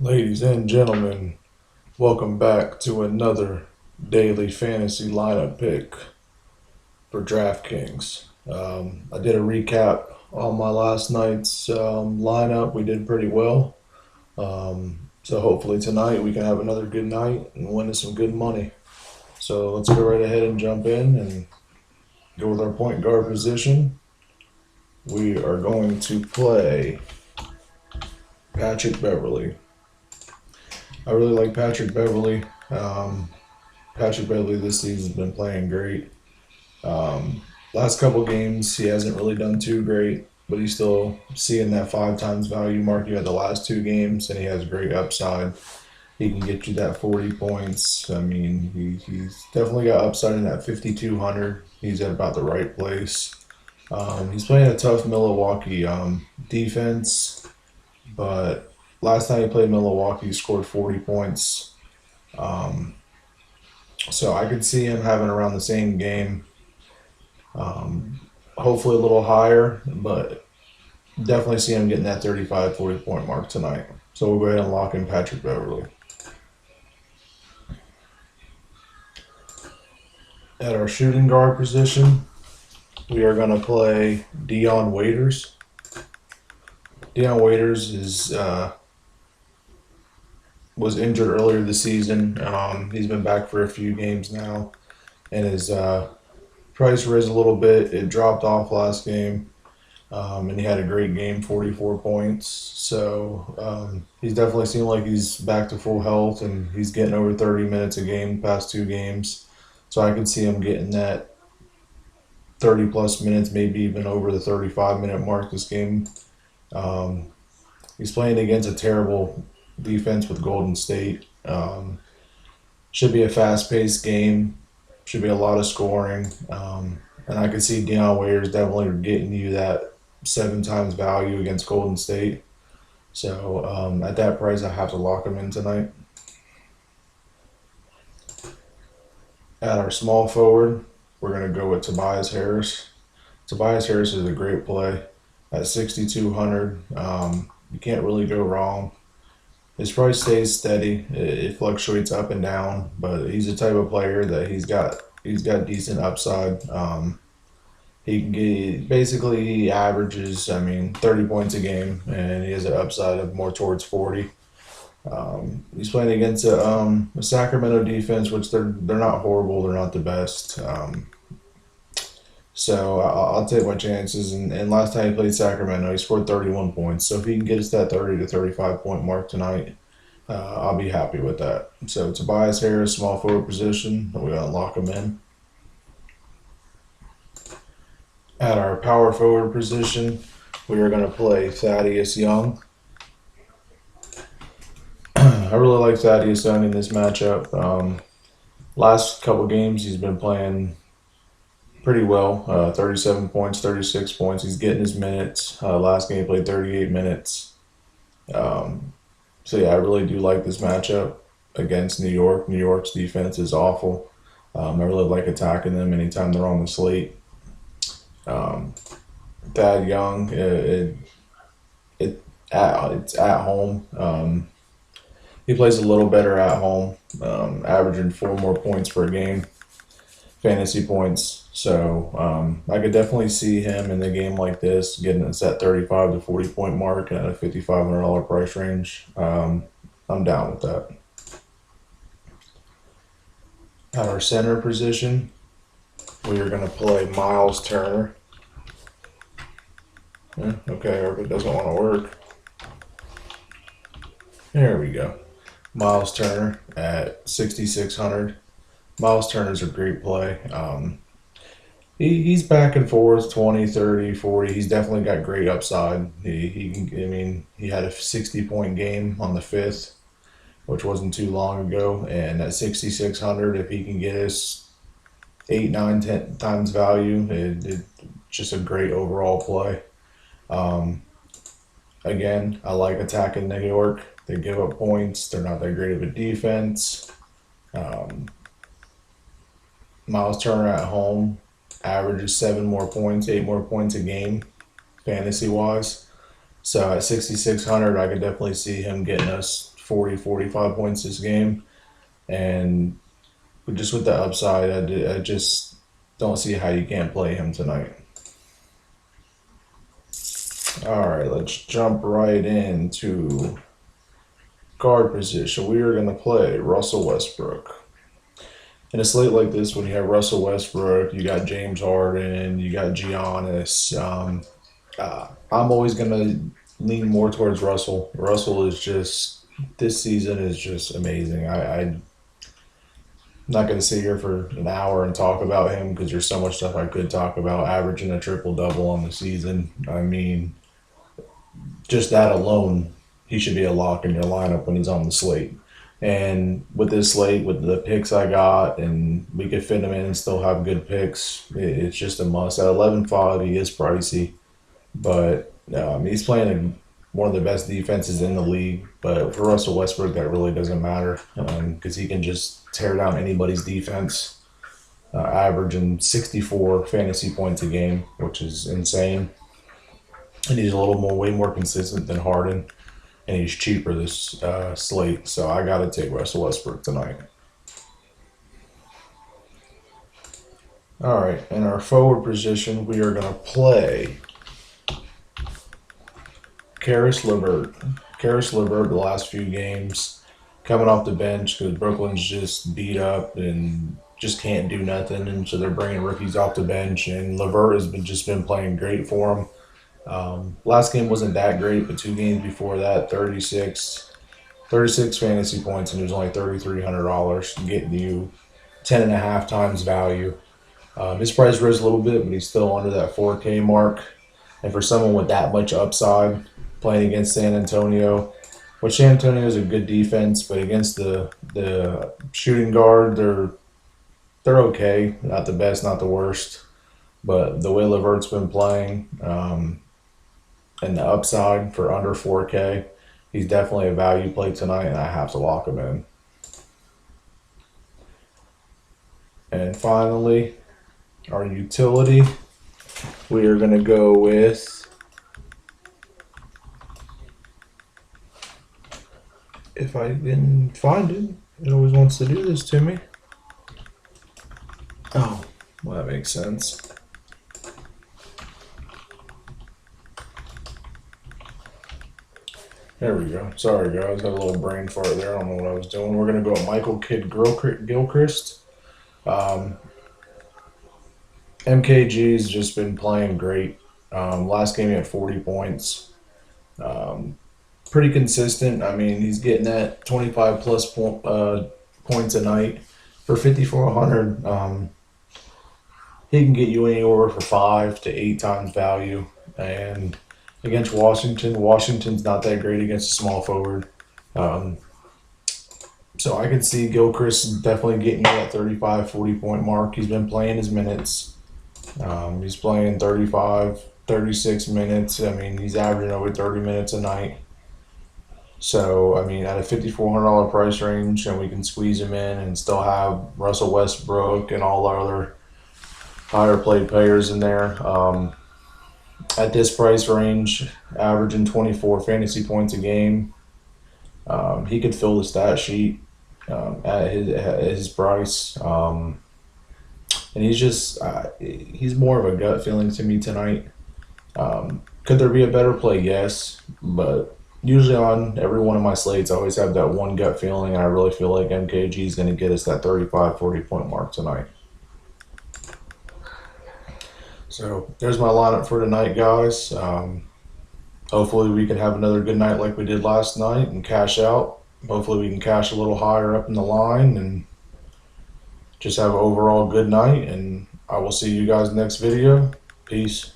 Ladies and gentlemen, welcome back to another daily fantasy lineup pick for Draftkings. I did a recap on my last night's lineup. We did pretty well. So hopefully tonight we can have another good night and win some good money. So let's go right ahead and jump in and go with our point guard position. We are going to play Patrick Beverly. I really like Patrick Beverly. Patrick Beverly this season has been playing great. Last couple games, he hasn't really done too great, but he's still seeing that 5 times value mark. You had the last 2 games, and he has great upside. He can get you that 40 points. I mean, he's definitely got upside in that 5,200. He's at about the right place. He's playing a tough Milwaukee defense, but last time he played Milwaukee, he scored 40 points. So I could see him having around the same game. Hopefully a little higher, but definitely see him getting that 35, 40 point mark tonight. So we'll go ahead and lock in Patrick Beverly. At our shooting guard position, we are going to play Dion Waiters. Dion Waiters was injured earlier this season. He's been back for a few games now, and his price rose a little bit. It dropped off last game, and he had a great game, 44 points. So he's definitely seemed like he's back to full health, and he's getting over 30 minutes a game past 2 games. So I could see him getting that 30 plus minutes, maybe even over the 35-minute mark this game. He's playing against a terrible defense with Golden State. Should be a fast-paced game. Should be a lot of scoring. And I could see Dion Waiters definitely getting you that 7 times value against Golden State. So at that price, I have to lock him in tonight. At our small forward, we're going to go with Tobias Harris. Tobias Harris is a great play at 6,200. You can't really go wrong. His price stays steady. It fluctuates up and down, but he's the type of player that he's got decent upside. He can get, basically he averages 30 points a game, and he has an upside of more towards 40. He's playing against a Sacramento defense, which they're not horrible. They're not the best. So I'll take my chances. And last time he played Sacramento, he scored 31 points. So if he can get us that 30 to 35 point mark tonight, I'll be happy with that. So Tobias Harris, small forward position, we're going to lock him in. At our power forward position, we are going to play Thaddeus Young. I really like Thaddeus Young in this matchup. Last couple games, he's been playing pretty well. 37 points, 36 points. He's getting his minutes. Last game, he played 38 minutes. So, yeah, I really do like this matchup against New York. New York's defense is awful. I really like attacking them anytime they're on the slate. Thad Young, it's at home. He plays a little better at home, averaging 4 more points per game, fantasy points. So I could definitely see him in a game like this getting us that 35 to 40 point mark at a $5,500 price range. I'm down with that. At our center position, we are going to play Miles Turner. Okay, or if it doesn't want to work. There we go. Miles Turner at 6,600. Miles Turner's a great play. He's back and forth 20, 30, 40. He's definitely got great upside. He had a 60-point game on the 5th, which wasn't too long ago. And at 6,600, if he can get us 8, 9, 10 times value, it's just a great overall play. Again, I like attacking New York. They give up points. They're not that great of a defense. Miles Turner at home averages 7 more points, 8 more points a game, fantasy wise. So at 6,600, I could definitely see him getting us 40, 45 points this game. And just with the upside, I just don't see how you can't play him tonight. All right, let's jump right into guard position. We are going to play Russell Westbrook. In a slate like this, when you have Russell Westbrook, you got James Harden, you got Giannis. I'm always going to lean more towards Russell. Russell is just, this season is just amazing. I'm not going to sit here for an hour and talk about him because there's so much stuff I could talk about. Averaging a triple double on the season. I mean, just that alone, he should be a lock in your lineup when he's on the slate. And with this slate, with the picks I got, and we could fit him in and still have good picks, it's just a must. At 11.5, he is pricey, but he's playing one of the best defenses in the league. But for Russell Westbrook, that really doesn't matter because he can just tear down anybody's defense, averaging 64 fantasy points a game, which is insane. And he's a little more, way more consistent than Harden, and he's cheaper this slate. So I got to take Russell Westbrook tonight. All right, in our forward position, we are going to play Karis LeVert. Karis LeVert, the last few games, coming off the bench because Brooklyn's just beat up and just can't do nothing, and so they're bringing rookies off the bench. And LeVert has just been playing great for them. Last game wasn't that great, but 2 games before that, 36 fantasy points, and it was only $3,300, getting you 10.5 times value. His price rose a little bit, but he's still under that 4K mark. And for someone with that much upside, playing against San Antonio, which San Antonio is a good defense, but against the shooting guard, they're okay, not the best, not the worst. But the way LeVert's been playing, and the upside for under 4K, he's definitely a value play tonight, and I have to lock him in. And finally, our utility, we are going to go with, if I can find it, it always wants to do this to me. Oh, well, that makes sense. There we go. Sorry, guys. Got a little brain fart there. I don't know what I was doing. We're going to go with Michael Kidd-Gilchrist. MKG's just been playing great. Last game he had 40 points. Pretty consistent. I mean, he's getting that 25 plus points a night. For 5,400, he can get you anywhere for 5 to 8 times value. And against Washington's not that great against a small forward. So I could see Gilchrist definitely getting you that 35, 40 point mark. He's been playing his minutes. He's playing 35, 36 minutes. I mean, he's averaging over 30 minutes a night. So, I mean, at a $5,400 price range, and we can squeeze him in and still have Russell Westbrook and all our other higher played players in there. At this price range, averaging 24 fantasy points a game, he could fill the stat sheet at his price. And he's more of a gut feeling to me tonight. Could there be a better play? Yes, but usually on every one of my slates, I always have that one gut feeling, and I really feel like MKG is going to get us that 35, 40 point mark tonight. So there's my lineup for tonight, guys. Hopefully we can have another good night like we did last night and cash out. Hopefully we can cash a little higher up in the line and just have an overall good night. And I will see you guys next video. Peace.